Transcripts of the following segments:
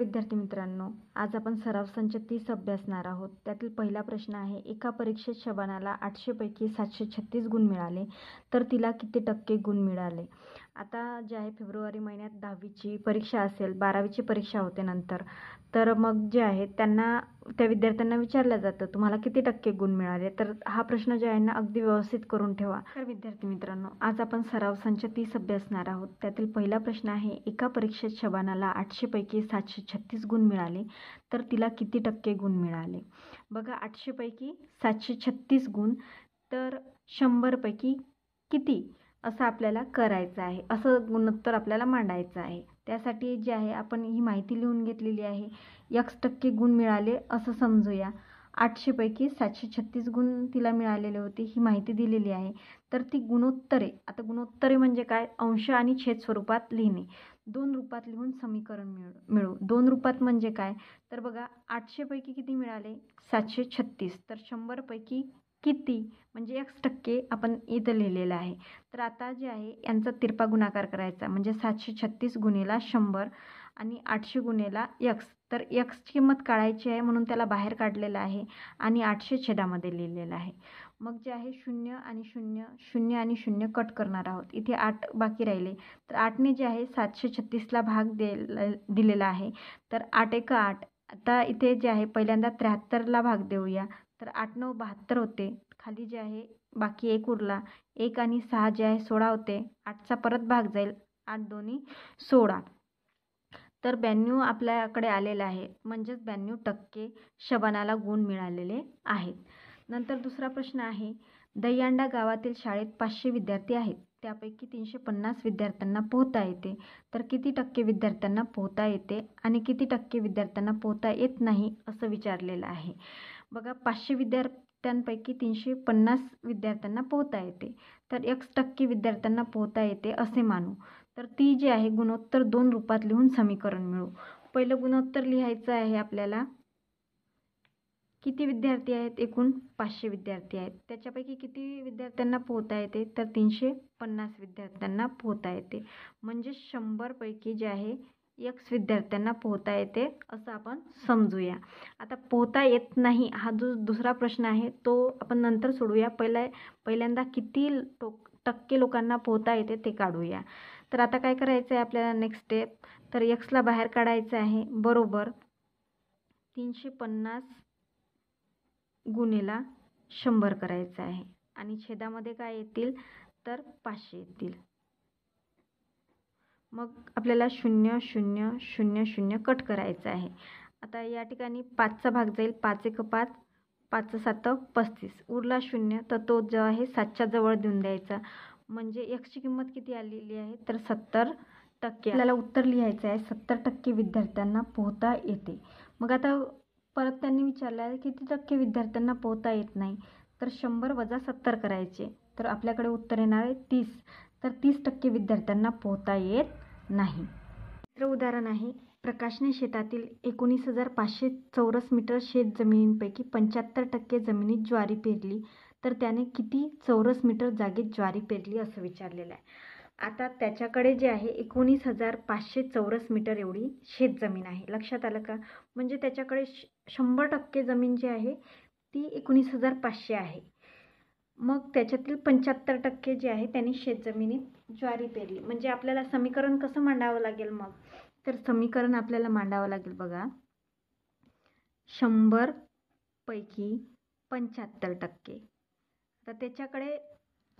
विद्यार्थी मित्रांनो, आज आपण सराव संच 30 अभ्यासणार आहोत. त्यातील पहिला प्रश्न आहे, एका परीक्षेत शबानाला 800 पैकी 736 गुण मिळाले तर तिला किती टक्के गुण मिळाले. आता जे आहे फेब्रुवारी महिन्यात 10वीची परीक्षा असेल, 12वीची परीक्षा होते नंतर, तर मग जे आहे त्या विद्यार्थ्यांना विचारलं जातं तुम्हाला किती टक्के गुण मिळाले. तर हा प्रश्न जे आहे ना अगदी व्यवस्थित करून ठेवा. तर विद्यार्थी मित्रांनो, आज आपण सराव संच 30 अभ्यासणार आहोत. त्यातील पहिला प्रश्न आहे, एका परीक्षेत शबानाला 800 पैकी 736 गुण मिळाले तर तिला किती टक्के गुण मिळाले. बघा, 800 पैकी 736 गुण तर 100 पैकी किती असं आपल्याला करायचं आहे, असं गुणोत्तर आपल्याला मांडायचं आहे. त्यासाठी जे आहे आपण ही माहिती लिहून घेतलेली आहे. x टक्के गुण मिळाले असं समजूया. 800 पैकी 736 गुण तिला मिळालेले होते, ही माहिती दिलेली आहे. तर ती गुणोत्तरे, आता गुणोत्तरे म्हणजे काय, अंश आणि छेद स्वरूपात लिहिणे. दोन रूपात लिहून समीकरण मिळवू. दोन रूपात म्हणजे काय, तर बघा 800 पैकी किती मिळाले, 736, तर 100 पैकी किती म्हणजे x टक्के आपण इथं लिहिलेलं आहे. तर आता जे आहे यांचा तिरपा गुणाकार करायचा, म्हणजे 736 गुणिला 100 आणि 800 गुणिला x. तर x ची किंमत काढायची आहे म्हणून त्याला बाहेर काढलेलं आहे आणि 800 छेदामध्ये लिहिलेलं आहे. मग जे आहे 0 आणि 0, 0 आणि 0 कट करणार आहोत. इथे 8 बाकी राहिले, तर 8ने जे आहे 736ला भाग दिलेला आहे, तर 8 एक 8. आता इथे जे आहे पहिल्यांदा 73ला भाग देऊया, तर 8 9 72 होते. खाली जे आहे बाकी 1 उरला, 1 आणि 6 जे आहे 16 होते. 8चा परत भाग जाईल, 8 दोन्ही 16. तर 92 आपल्याकडे आलेलं आहे, म्हणजेच 92% शबानाला गुण मिळालेले आहेत. नंतर दुसरा प्रश्न आहे, दहीहंडा गावातील शाळेत 500 विद्यार्थी आहेत, त्यापैकी 350 विद्यार्थ्यांना पोहता येते तर किती टक्के विद्यार्थ्यांना पोहता येते आणि किती टक्के विद्यार्थ्यांना पोहता येत नाही असं विचारलेलं आहे. बघा, 500 विद्यार्थ्यांपैकी 350 विद्यार्थ्यांना पोहता येते, तर x टक्के विद्यार्थ्यांना पोहता येते असे मानू. तर ती जी आहे गुणोत्तर दोन रूपात लिहून समीकरण मिळवू. पहिलं गुणोत्तर लिहायचं आहे आपल्याला, किती विद्यार्थी आहेत, एकूण 500 विद्यार्थी आहेत, त्याच्यापैकी किती विद्यार्थ्यांना पोहता येते, तर 350 विद्यार्थ्यांना पोहता येते, म्हणजे 100 पैकी जे आहे x विद्यार्थ्यांना पोहता येते असं आपण समजूया. आता पोहता येत नाही हा जो दुसरा प्रश्न आहे तो आपण नंतर सोडूया. पहिल्यांदा किती टक्के लोकांना पोहता येते ते काढूया. तर आता काय करायचं आहे आपल्याला, नेक्स्ट स्टेप, तर x बाहेर काढायचं आहे, बरोबर 350 गुणिला 100 करायचं आहे आणि छेदामध्ये काय येतील, तर 500 येतील. मग आपल्याला 0 0 0 0 कट करायचं आहे. आता या ठिकाणी 5चा भाग जाईल, 5 एक 5, 5 7 35, उरला 0, तर तो जो आहे 7च्या जवळ देऊन द्यायचा, म्हणजे x ची किंमत किती आलेली आहे, तर 70%. आपल्याला उत्तर लिहायचं आहे, 70% विद्यार्थ्यांना पोहता येते. मग आता परत त्यांनी विचारलं आहे किती टक्के विद्यार्थ्यांना पोहता येत नाही, तर 100 वजा 70 करायचे, तर आपल्याकडे उत्तर येणार आहे 30. तर 30% विद्यार्थ्यांना पोहता येत नाही. दुसरं उदाहरण आहे, प्रकाशने शेतातील 19,500 चौरस मीटर शेत जमिनींपैकी 75% जमिनीत ज्वारी पेरली तर त्याने किती चौरस मीटर जागेत ज्वारी पेरली असं विचारलेलं आहे. आता त्याच्याकडे जे आहे 19,500 चौरस मीटर एवढी शेत जमीन आहे. लक्षात आलं का, म्हणजे त्याच्याकडे 100% जमीन जी आहे ती 19,500 आहे. मग त्याच्यातील 75% जे आहे त्यांनी शेतजमिनीत ज्वारी पेरली. म्हणजे आपल्याला समीकरण कसं मांडावं लागेल, मग तर समीकरण आपल्याला मांडावं लागेल, बघा 100 पैकी 75%. तर त्याच्याकडे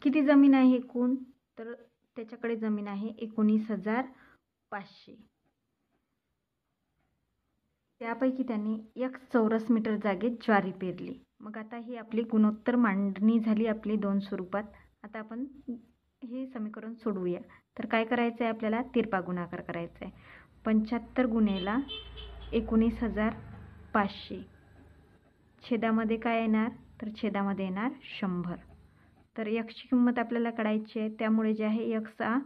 किती जमीन आहे एकूण, तर त्याच्याकडे जमीन आहे 19,500. त्यापैकी त्यांनी 1 चौरस मीटर जागेत ज्वारी पेरली. मग आता ही आपली गुणोत्तर मांडणी झाली आपली दोन स्वरूपात. आता आपण हे समीकरण सोडवूया. तर काय करायचं आहे आपल्याला, तिरपा गुणाकार करायचा आहे. 75 गुणिला 19,500, छेदामध्ये काय येणार, तर छेदामध्ये येणार 100. तर x ची किंमत आपल्याला काढायची आहे, त्यामुळे जे आहे x हा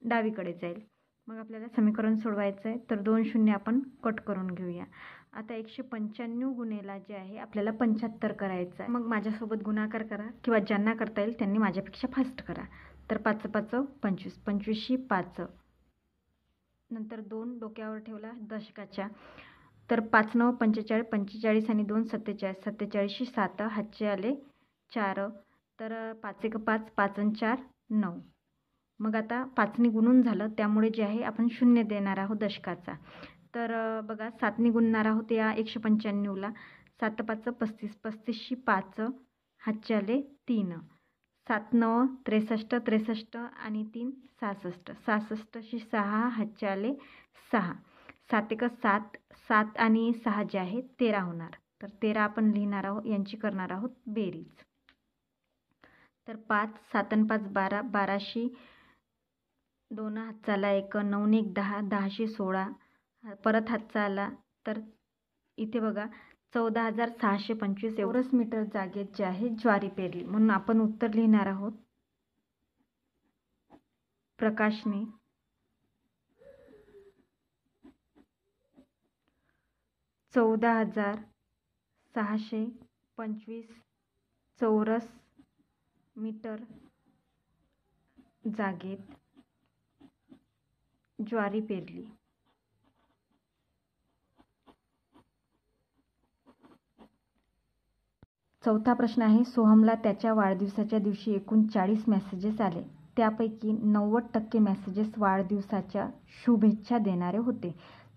डावीकडे जाईल. मग आपल्याला समीकरण सोडवायचं आहे, तर 2 शून्य आपण कट करून घेऊया. आता 195 गुणिला जे आहे आपल्याला 75 करायचं आहे. मग माझ्यासोबत गुणाकार करा, किंवा ज्यांना करता येईल त्यांनी माझ्यापेक्षा फास्ट करा. तर 5 5 25, 25 5 नंतर 2 डोक्यावर ठेवला दशकाच्या, तर 5 9 45, 45 आणि 2 47, 47शी 7 हातचे आले 4, तर 5 1 5, 5 आणि 4 9. मग आता 5ने गुणून झालं, त्यामुळे जे आहे आपण 0 देणार आहोत दशकाचा. तर बघा 7ने गुणणार आहोत या 195ला. 7 5 35, 35शी 5 हातचे आले 3, 7 9 63, 63 आणि 3 66, 66शी 6 हातचे आले 6, 7 1 7, 7 आणि 6 जे आहे 13 होणार. तर 13 आपण लिहिणार आहोत, यांची करणार आहोत बेरीज. तर 5 7 आणि 5 12, 12शी 2 हातचा आला 1, 9 आणि 1 10, 10शी 16 परत हातचा आला, तर इथे बघा 14,625 चौरस मीटर जागेत जे आहे ज्वारी पेरली. म्हणून आपण उत्तर लिहिणार आहोत प्रकाशने 14,625 चौरस मीटर जागेत ज्वारी पेरली. चौथा प्रश्न आहे, सोहमला त्याच्या वाढदिवसाच्या दिवशी एकूण 40 मेसेजेस आले. त्यापैकी 90% मेसेजेस वाढदिवसाच्या शुभेच्छा देणारे होते.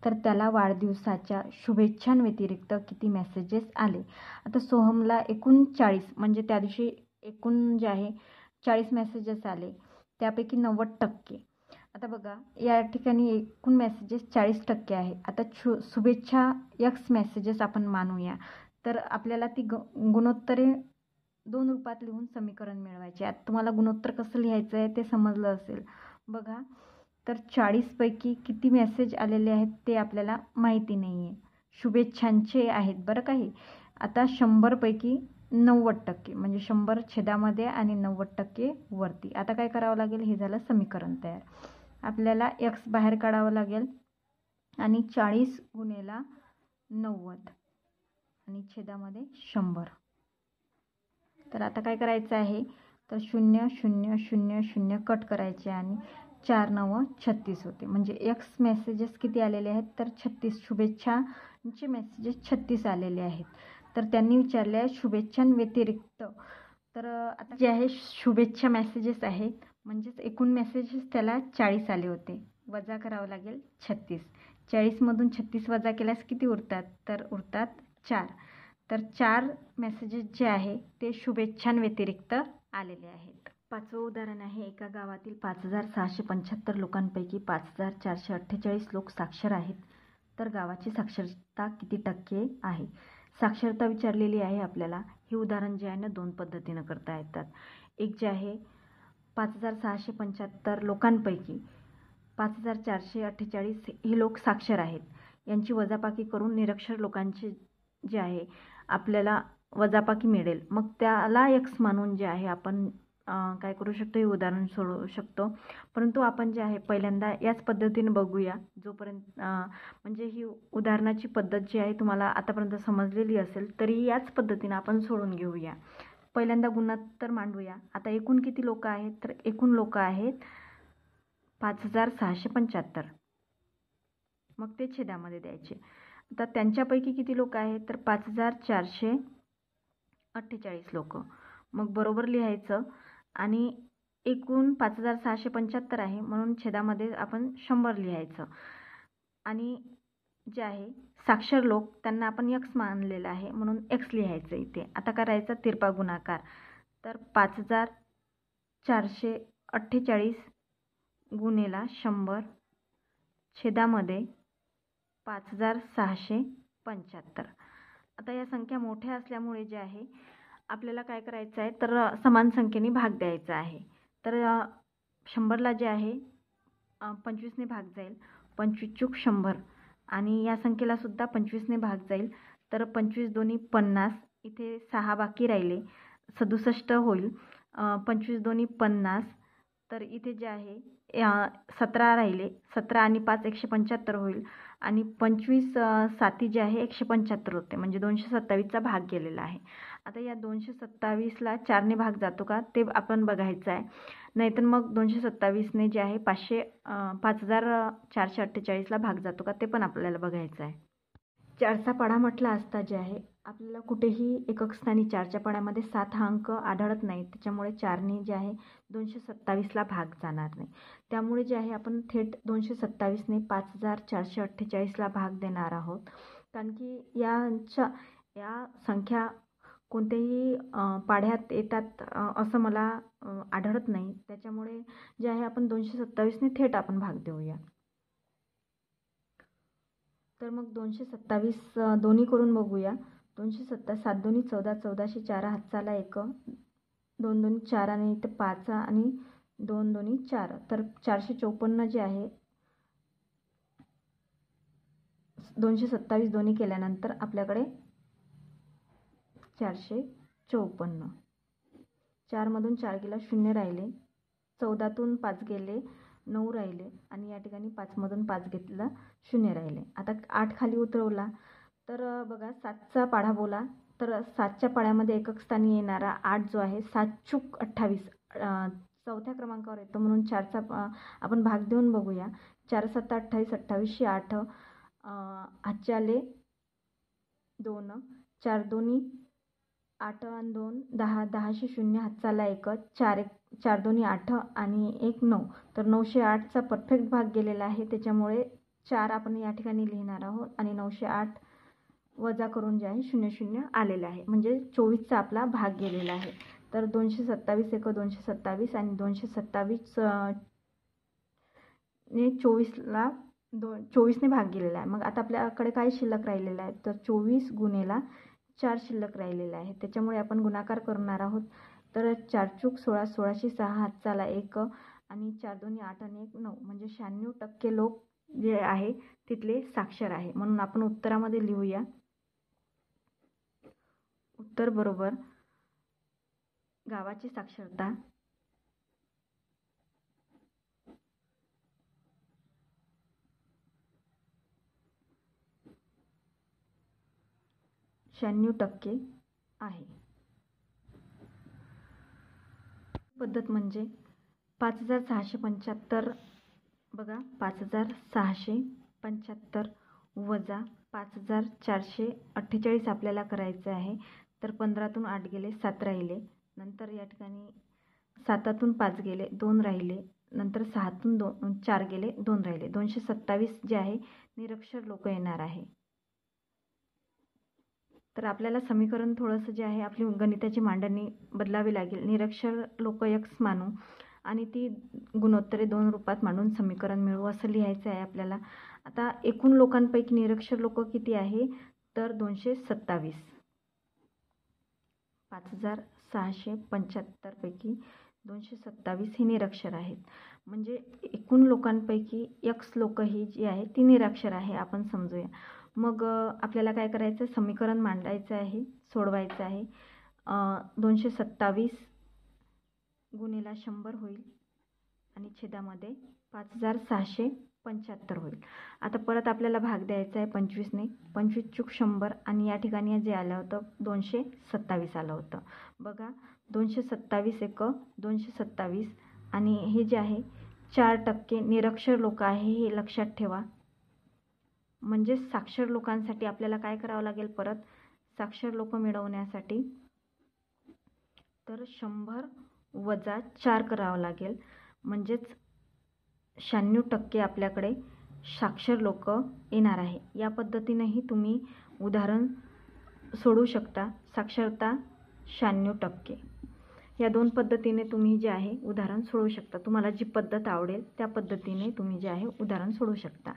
तर त्याला वाढदिवसाच्या शुभेच्छांव्यतिरिक्त किती मेसेजेस आले? आता सोहमला एकूण 40 म्हणजे त्या दिवशी एकूण जे आहे 40 मेसेजेस आले, त्यापैकी 90%. आता बघा या ठिकाणी एकूण मेसेजेस 40% आहे. आता शुभेच्छा X मेसेजेस आपण मानूया. तर आपल्याला ती गुणोत्तरे 2 रूपात लिहून समीकरण मिळवायचे. आता तुम्हाला गुणोत्तर कसं लिहायचं आहे ते समजलं असेल. बघा तर 40 पैकी किती मेसेज आलेले आहेत ते आपल्याला माहिती नाही आहे. शुभेच्छांचे आहेत बरं काही. आता 100 पैकी 90% म्हणजे 100 छेदामध्ये आणि 90% वरती. आता काय करावं लागेल, हे झालं समीकरण तयार. आपल्याला X बाहेर काढावं लागेल आणि 40 गुणेला 90 आणि छेदामध्ये 100. तर आता काय करायचं आहे, तर 0 0 0 0 कट करायचे आणि 4 9 36 होते. म्हणजे X मेसेजेस किती आलेले आहेत, तर 36. शुभेच्छांचे मेसेजेस 36 आलेले आहेत. तर त्यांनी विचारले आहे शुभेच्छांव्यतिरिक्त. तर आता जे आहे शुभेच्छा मेसेजेस आहेत, म्हणजेच एकूण मेसेजेस त्याला 40 आले होते. वजा करावं लागेल 36. 40मधून 36 वजा केल्यास किती उरतात, तर उरतात 4. तर 4 मेसेजेस जे आहे ते शुभेच्छांव्यतिरिक्त आलेले आहेत. 5वं उदाहरण आहे, एका गावातील 5,675 लोकांपैकी 5,448 लोक साक्षर आहेत. तर गावाची साक्षरता किती टक्के आहे? साक्षरता विचारलेली आहे आपल्याला. हे उदाहरण जे आहे ना 2 पद्धतीनं करता येतात. एक जे आहे 5,675 लोकांपैकी 5,448 हे लोक साक्षर आहेत. यांची वजाबाकी करून निरक्षर लोकांचे जे आहे आपल्याला वजाबाकी मिळेल. मग त्याला X मानून जे आहे आपण काय करू शकतो, हे उदाहरण सोडवू शकतो. परंतु आपण जे आहे पहिल्यांदा याच पद्धतीने बघूया. जोपर्यंत म्हणजे ही उदाहरणाची पद्धत जी आहे तुम्हाला आतापर्यंत समजलेली असेल तरी याच पद्धतीने आपण सोडून घेऊया. पहिल्यांदा गुणोत्तर मांडूया. आता एकूण किती लोक आहेत, तर एकूण लोक आहेत 5,675. मग ते छेदामध्ये द्यायचे. आता त्यांच्यापैकी किती लोक आहेत, तर 5,448 लोक. मग बरोबर लिहायचं आणि एकूण 5,675 आहे म्हणून छेदामध्ये आपण 100 लिहायचं. आणि जे आहे साक्षर लोक त्यांना आपण X मानलेलं आहे म्हणून X लिहायचं इथे. आता करायचा तिरपा गुणाकार. तर 5,448 गुणेला 100 छेदामध्ये 5,675. आता या संख्या मोठ्या असल्यामुळे जे आहे आपल्याला काय करायचं आहे, तर समान संख्येने भाग द्यायचा आहे. तर 100ला जे आहे 25ने भाग जाईल. 25 चूक 100 आणि या संख्येला सुद्धा 25ने भाग जाईल. तर 25 दोन्ही 50. इथे 6 बाकी राहिले, 67 होईल. 25 दोन्ही 50. तर इथे जे आहे 17 राहिले, 17 आणि 5 175 होईल आणि 25 साती जे आहे 175 होते, म्हणजे 227चा भाग गेलेला आहे. आता या 227ला 4ने भाग जातो का ते आपण बघायचं आहे. नाहीतर मग 227ने जे आहे 5448ला भाग जातो का ते पण आपल्याला बघायचं आहे. 4चा पाढा म्हटला असता जे आहे आपल्याला कुठेही एकक स्थानी 4च्या पाढ्यामध्ये 7 हा अंक आढळत नाही, त्याच्यामुळे 4ने जे आहे 227ला भाग जाणार नाही. त्यामुळे जे आहे आपण थेट 227ने 5448ला भाग देणार आहोत. कारण की या संख्या कोणत्याही पाढ्यात येतात असं मला आढळत नाही, त्याच्यामुळे जे आहे आपण 227ने थेट आपण भाग देऊया. तर मग 227 दोन्ही करून बघूया. 7 दोन्ही 14, 14शी 4 हातचाला 1, 2 दोन्ही 4 आणि इथे 5 आणि 2 दोन्ही 4, तर 454 जे आहे 227 दोन्ही केल्यानंतर आपल्याकडे 454. 4मधून 4 गेला 0 राहिले, 14तून 5 गेले 9 राहिले आणि या ठिकाणी 5मधून 5 घेतला 0 राहिले. आता 8 खाली उतरवला तर बघा 7चा पाढा बोला, तर 7च्या पाढ्यामध्ये एकक स्थानी येणारा 8 जो आहे 7 चूक 28 चौथ्या क्रमांकावर येतो, म्हणून 4चा आपण भाग देऊन बघूया. 4 7 28, 28शी 8 हातचे आले 2, 4 दोन्ही 8 आणि 2 10, 10शी 0 हातचा आला 1, 4 दोन्ही 8 आणि 1 9, तर 908चा परफेक्ट भाग गेलेला आहे, त्याच्यामुळे 4 आपण या ठिकाणी लिहिणार आहोत आणि 908 वजा करून जे आहे 0 0 आलेलं आहे, म्हणजे 24चा आपला भाग गेलेला आहे. तर 227 1 227 आणि 227 ने 24ने भाग गेलेला आहे. मग आता आपल्याकडे काय शिल्लक राहिलेलं आहे, तर 24 गुणेला 4 शिल्लक राहिलेला आहे, त्याच्यामुळे आपण गुणाकार करणार आहोत. तर 4 चूक 16, 16शी 6 हातचा आला 1 आणि 4 दोन्ही 8 आणि 1 9, म्हणजे 96% लोक जे आहे तिथले साक्षर आहे, म्हणून आपण उत्तरामध्ये लिहूया. उत्तर बरोबर गावाची साक्षरता 96% आहे. पद्धत म्हणजे 5675 बघा, 5675 वजा 5448 आपल्याला करायचं आहे. तर 15तून 8 गेले 7 राहिले, नंतर या ठिकाणी 7तून 5 गेले 2 राहिले, नंतर 6तून 4 गेले 2 राहिले. 227 जे आहे निरक्षर लोक येणार आहे. तर आपल्याला समीकरण थोडंसं जे आहे आपली गणिताची मांडणी बदलावी लागेल. निरक्षर लोक x मानू आणि ती गुणोत्तरे 2 रूपात मांडून समीकरण मिळवू असं लिहायचं आहे आपल्याला. आता एकूण लोकांपैकी निरक्षर लोक किती आहे, तर 227. 5675 पैकी 227 हे निरक्षर आहेत, म्हणजे एकूण लोकांपैकी x लोक ही जी आहे ती निरक्षर आहे आपण समजूया. मग आपल्याला काय करायचं, समीकरण मांडायचं आहे, सोडवायचं आहे. 227 गुणिला 100 होईल आणि छेदामध्ये 5675 होईल. आता परत आपल्याला भाग द्यायचा आहे 25ने, 25 चूक 100 आणि या ठिकाणी जे आलं होतं 227 आलं होतं. बघा 227 1 227 आणि हे जे आहे 4% निरक्षर लोक आहे हे लक्षात ठेवा. म्हणजे साक्षर लोकांसाठी आपल्याला काय करावं लागेल, परत साक्षर लोक मिळवण्यासाठी तर 100 वजा 4 करावं लागेल, म्हणजेच 96% आपल्याकडे साक्षर लोक येणार आहे. या पद्धतीनेही तुम्ही उदाहरण सोडवू शकता. साक्षरता 96%, या 2 पद्धतीने तुम्ही जे आहे उदाहरण सोडवू शकता. तुम्हाला जी पद्धत आवडेल त्या पद्धतीने तुम्ही जे आहे उदाहरण सोडवू शकता.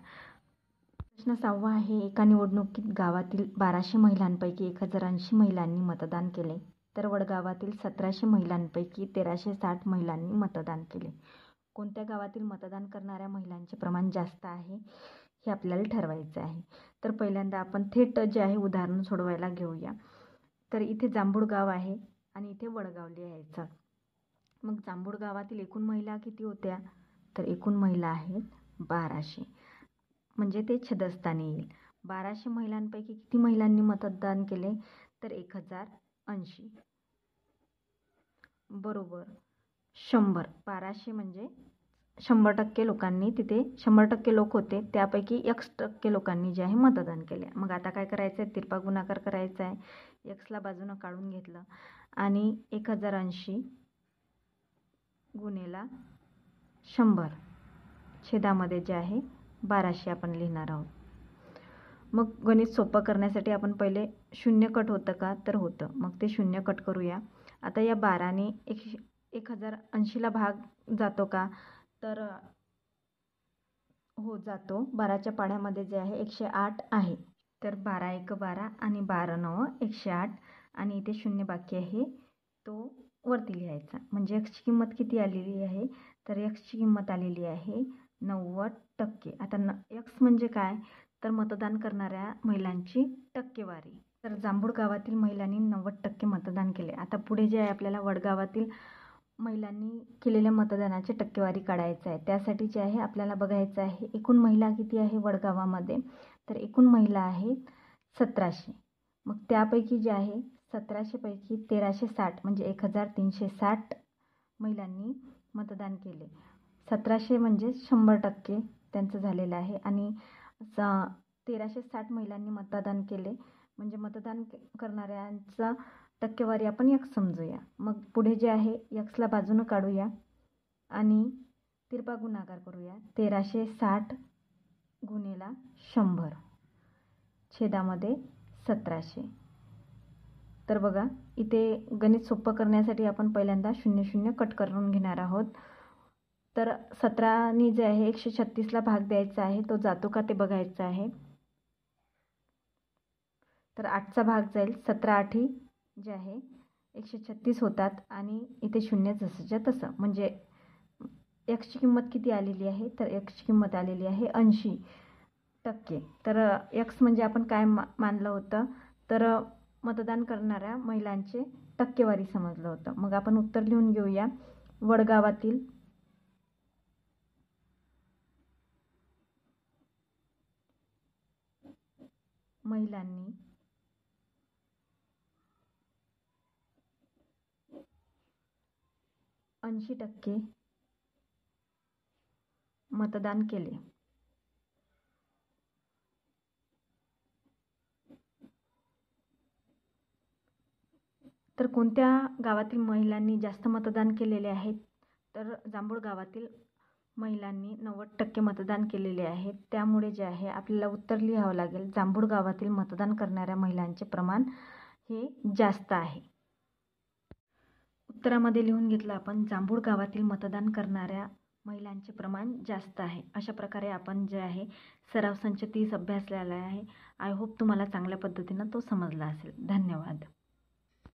प्रश्न 6 आहे, एका निवडणुकीत गावातील 1200 महिलांपैकी 1080 महिलांनी मतदान केले, तर वडगावातील 1700 महिलांपैकी 1360 महिलांनी मतदान केले. कोणत्या गावातील मतदान करणाऱ्या महिलांचे प्रमाण जास्त आहे हे आपल्याला ठरवायचं आहे. तर पहिल्यांदा आपण थेट जे आहे उदाहरण सोडवायला घेऊया. तर इथे जांभूळ गाव आहे आणि इथे वडगाव लिहायचं. मग जांभूळ गावातील एकूण महिला किती होत्या, तर एकूण महिला आहेत 1200, म्हणजे ते छदस्थानी येईल. 1200 महिलांपैकी किती महिलांनी मतदान केले? तर 1080 बरोबर 100. 1200 म्हणजे 100% लोकांनी तिथे 100% लोक होते, त्यापैकी x% लोकांनी जे आहे मतदान केले. मग आता काय करायचं आहे? तिरपा गुणाकार करायचा आहे. एक्सला बाजूनं काढून घेतलं आणि 1080 गुणेला 100 छेदामध्ये जे आहे 1200 आपण लिहिणार आहोत. मग गणित सोपं करण्यासाठी आपण पहिले शून्य कट होतं का? तर होतं. मग ते शून्य कट करूया. आता या 12ने 1080ला भाग जातो का? तर हो जातो. 12च्या पाढ्यामध्ये जे आहे 108 आहे. तर 12 एक 12 आणि 12 9 108 आणि इथे शून्य बाकी आहे, तो वरती लिहायचा. म्हणजे एक्सची किंमत किती आलेली आहे? तर एक्सची किंमत आलेली आहे 90%. आता एक्स म्हणजे काय? तर मतदान करणाऱ्या महिलांची टक्केवारी. तर जांभूळ गावातील महिलांनी 90% मतदान केले. आता पुढे जे आहे आपल्याला वडगावातील महिलांनी केलेल्या मतदानाची टक्केवारी काढायचं आहे. त्यासाठी जे आहे आपल्याला बघायचं आहे एकूण महिला किती आहे वडगावामध्ये? तर एकूण महिला आहेत 1700. मग त्यापैकी जे आहे 1700 पैकी 1360 म्हणजे 1360 महिलांनी मतदान केले. 1700 म्हणजे 100% त्यांचं झालेलं आहे आणि 1360 महिलांनी मतदान केले म्हणजे मतदान करणाऱ्यांचा टक्केवारी आपण x समजूया. मग पुढे जे आहे एक्सला बाजूनं काढूया आणि तिरपा गुणाकार करूया. 1360 गुणेला 100 छेदामध्ये 1700. तर बघा इथे गणित सोपं करण्यासाठी आपण पहिल्यांदा 00 कट करून घेणार आहोत. तर 17नी जे आहे 136ला भाग द्यायचा आहे, तो जातो का ते बघायचं आहे. तर 8चा भाग जाईल. 17 आठी जे आहे 136 होतात आणि इथे शून्य जसंच्या तसं. म्हणजे एक्सची किंमत किती आलेली आहे? तर एक्सची किंमत आलेली आहे 80%. तर एक्स म्हणजे आपण काय मानलं होतं? तर मतदान करणाऱ्या महिलांचे टक्केवारी समजलं होतं. मग आपण उत्तर लिहून घेऊया. वडगावातील महिलांनी 80% मतदान केले. तर कोणत्या गावातील महिलांनी जास्त मतदान केलेले आहेत? तर जांभूळ गावातील महिलांनी 90% मतदान केलेले आहे. त्यामुळे जे आहे आपल्याला उत्तर लिहावं लागेल. जांभूळ गावातील मतदान करणाऱ्या महिलांचे प्रमाण हे जास्त आहे. उत्तरामध्ये लिहून घेतलं आपण जांभूळ गावातील मतदान करणाऱ्या महिलांचे प्रमाण जास्त आहे. अशा प्रकारे आपण जे आहे सराव संच 30 अभ्यासलेला आहे. आय होप तुम्हाला चांगल्या पद्धतीनं तो समजला असेल. धन्यवाद.